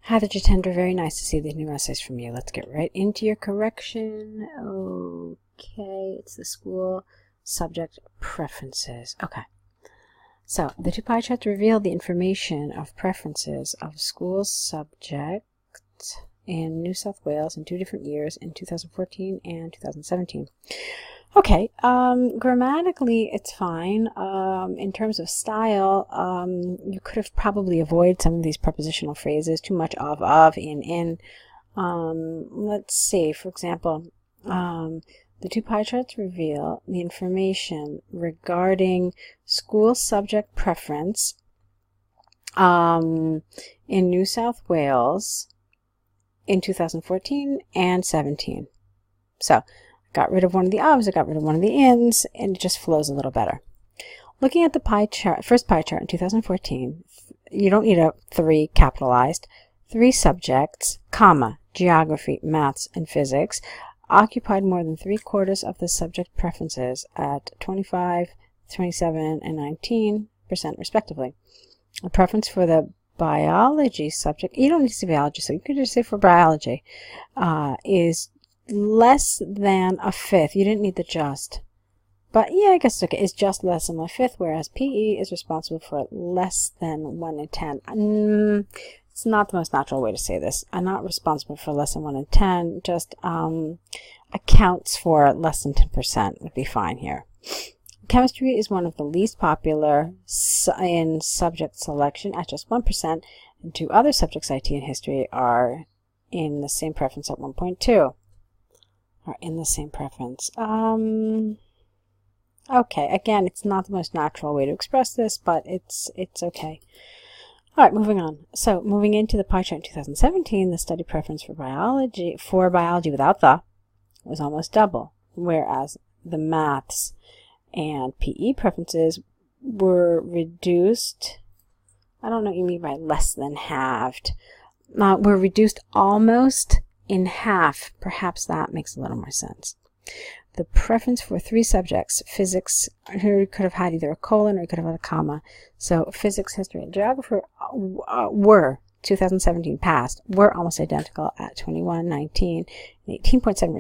Hi there, Jitendra. Very nice to see these new essays from you. Let's get right into your correction. Okay, it's the school subject preferences. Okay. So, the two pie charts reveal the information of preferences of school subject in New South Wales in 2 different years, in 2014 and 2017. Okay, grammatically it's fine. In terms of style, you could have probably avoided some of these prepositional phrases, too much of, in. Let's see, for example, the two pie charts reveal the information regarding school subject preference in New South Wales in 2014 and 17. So, got rid of one of the ofs, I got rid of one of the ins, and it just flows a little better. Looking at the pie chart, first pie chart in 2014, you don't need a 3 capitalized. 3 subjects, comma, geography, maths, and physics, occupied more than 3/4 of the subject preferences at 25, 27, and 19% respectively. A preference for the biology subject, you don't need to say biology, so you could just say for biology, is less than a fifth. You didn't need the just. But yeah, I guess it's okay. It's just less than a fifth, whereas PE is responsible for less than 1 in 10. It's not the most natural way to say this. I'm not responsible for less than 1 in 10. Just accounts for less than 10% would be fine here. Chemistry is one of the least popular in subject selection at just 1%, and 2 other subjects, IT and history, are in the same preference at 1.2. Are in the same preference. Okay, again, it's not the most natural way to express this, but it's okay. All right, moving on. So, moving into the pie chart in 2017, the study preference for biology without the was almost double, whereas the maths and PE preferences were reduced. I don't know what you mean by less than halved. Were reduced almost in half. Perhaps that makes a little more sense. The preference for 3 subjects, physics, here you could have had either a colon or you could have had a comma. So physics, history, and geography were 2017 passed, were almost identical at 21, 19, and 18.7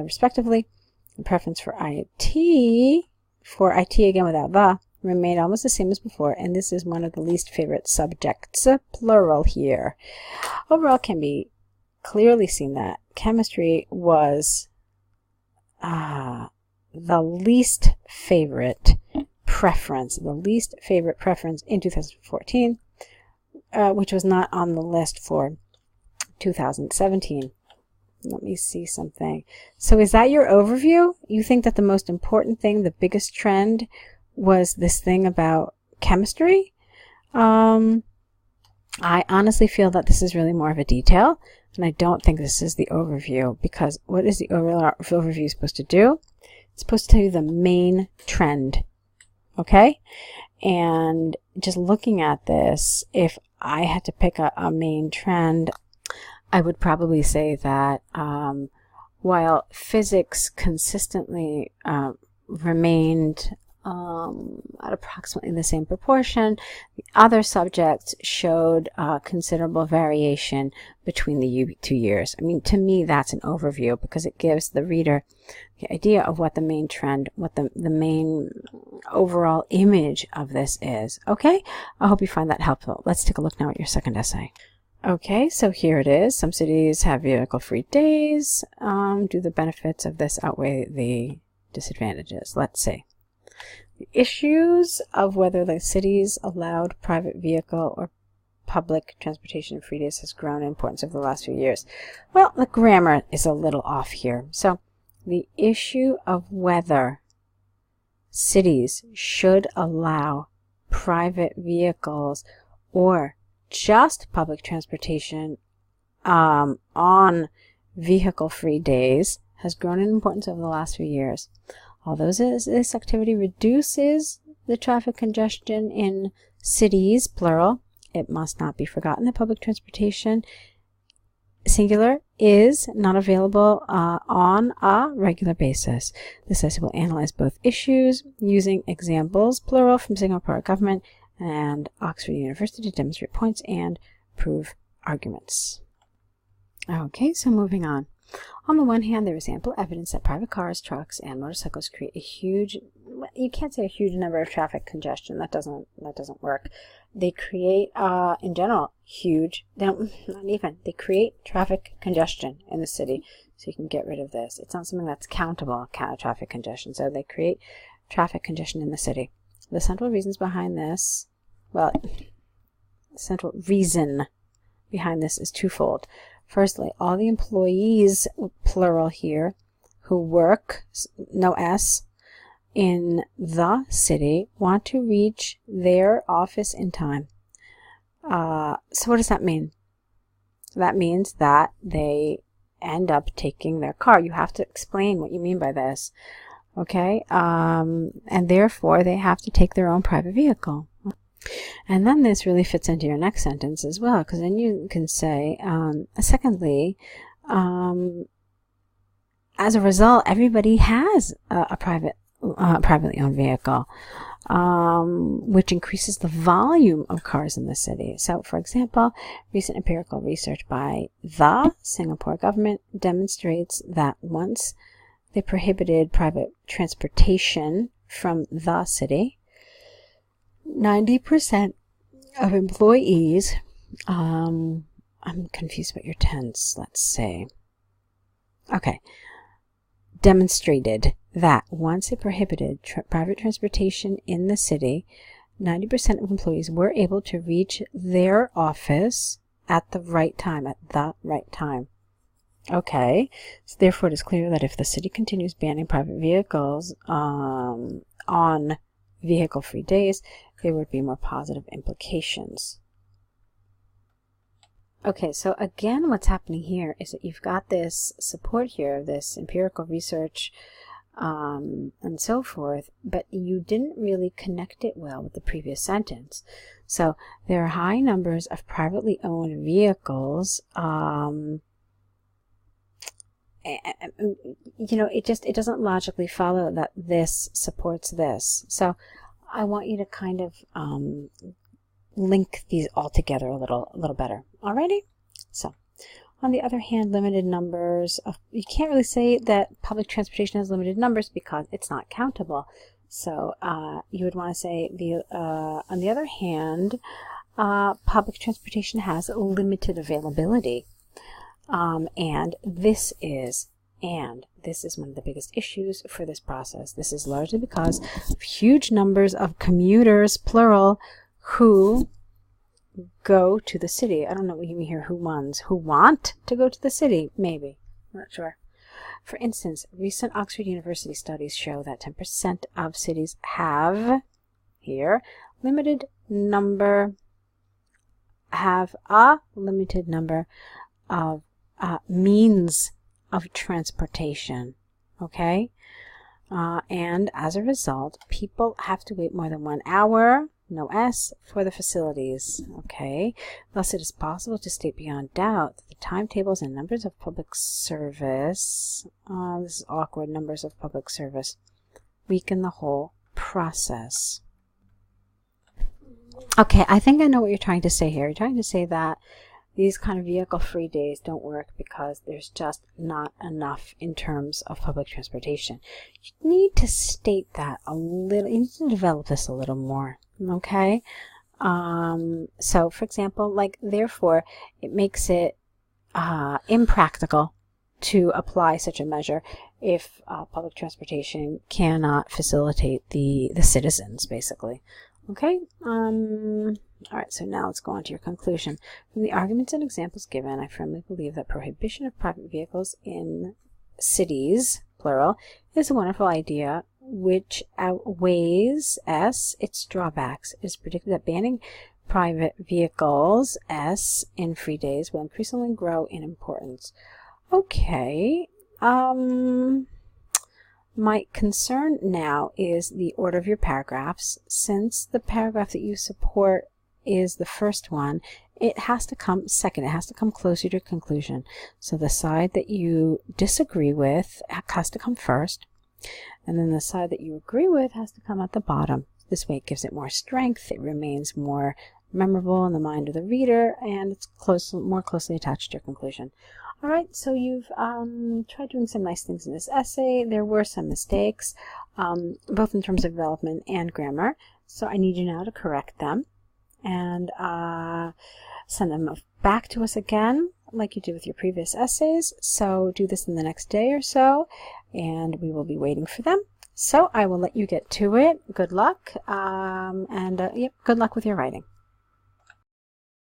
respectively. The preference for IT again without the, remained almost the same as before, and this is one of the least favorite subjects, plural here. Overall, can be clearly seen that chemistry was the least favorite preference in 2014, which was not on the list for 2017. Let me see something. So is that your overview? You think that the most important thing, the biggest trend, was this thing about chemistry? I honestly feel that this is really more of a detail, and I don't think this is the overview, because what is the overview supposed to do? It's supposed to tell you the main trend, okay? And just looking at this, if I had to pick a main trend, I would probably say that while physics consistently remained at approximately the same proportion, the other subjects showed considerable variation between the 2 years. I mean, to me, that's an overview, because it gives the reader the idea of what the main trend, what the main overall image of this is. Okay? I hope you find that helpful. Let's take a look now at your second essay. Okay, so here it is. Some cities have vehicle-free days. Do the benefits of this outweigh the disadvantages? Let's see. The issues of whether the cities allowed private vehicle or public transportation free days has grown in importance over the last few years. Well, the grammar is a little off here. So, the issue of whether cities should allow private vehicles or just public transportation on vehicle-free days has grown in importance over the last few years. Although this activity reduces the traffic congestion in cities, plural, it must not be forgotten that public transportation, singular, is not available on a regular basis. This essay will analyze both issues using examples, plural, from Singapore government and Oxford University to demonstrate points and prove arguments. Okay, so moving on. On the one hand, there is ample evidence that private cars, trucks, and motorcycles create a huge, you can't say a huge number of traffic congestion. That doesn't work. They create, in general, they create traffic congestion in the city. So you can get rid of this. It's not something that's countable, traffic congestion. So they create traffic congestion in the city. The central reasons behind this, well, the central reason behind this is twofold. Firstly, all the employees, plural here, who work, no S, in the city want to reach their office in time. So what does that mean? That means that they end up taking their car. You have to explain what you mean by this. Okay? And therefore, they have to take their own private vehicle. And then this really fits into your next sentence as well, because then you can say, secondly, as a result, everybody has a privately owned vehicle, which increases the volume of cars in the city. So, for example, recent empirical research by the Singapore government demonstrates that once they prohibited private transportation from the city, 90% of employees, I'm confused about your tense, let's say. Okay. Demonstrated that once it prohibited private transportation in the city, 90% of employees were able to reach their office at the right time, Okay. So therefore, it is clear that if the city continues banning private vehicles on vehicle-free days, there would be more positive implications. Okay, so again, what's happening here is that you've got this support here, this empirical research, and so forth, but you didn't really connect it well with the previous sentence. So there are high numbers of privately owned vehicles. It doesn't logically follow that this supports this. So I want you to kind of link these all together a little better. Alrighty? So, on the other hand, limited numbers you can't really say that public transportation has limited numbers because it's not countable. So, you would want to say on the other hand, public transportation has limited availability. And this is one of the biggest issues for this process. This is largely because of huge numbers of commuters, plural, who go to the city. I don't know what you mean here, who want to go to the city, maybe. I'm not sure. For instance, recent Oxford University studies show that 10% of cities have a limited number of means of transportation, okay? And as a result, people have to wait more than 1 hour, no S, for the facilities, okay? Thus, it is possible to state beyond doubt that the timetables and numbers of public service, this is awkward, numbers of public service, weaken the whole process. Okay, I think I know what you're trying to say here. You're trying to say that these kind of vehicle-free days don't work because there's just not enough in terms of public transportation. You need to state that a little, you need to develop this a little more, okay? So, for example, therefore, it makes it impractical to apply such a measure if public transportation cannot facilitate the citizens, basically. Okay? All right, so now let's go on to your conclusion. From the arguments and examples given, I firmly believe that prohibition of private vehicles in cities, plural, is a wonderful idea which outweighs its drawbacks. It is predicted that banning private vehicles in free days will increasingly grow in importance. Okay. My concern now is the order of your paragraphs. Since the paragraph that you support is the first one, it has to come second. It has to come closer to conclusion. So the side that you disagree with has to come first, and then the side that you agree with has to come at the bottom. This way it gives it more strength. It remains more memorable in the mind of the reader, and it's more closely attached to your conclusion. All right, so you've tried doing some nice things in this essay. There were some mistakes, both in terms of development and grammar, so I need you now to correct them and send them back to us again like you did with your previous essays. So do this in the next day or so, and we will be waiting for them. So I will let you get to it. Good luck, and good luck with your writing.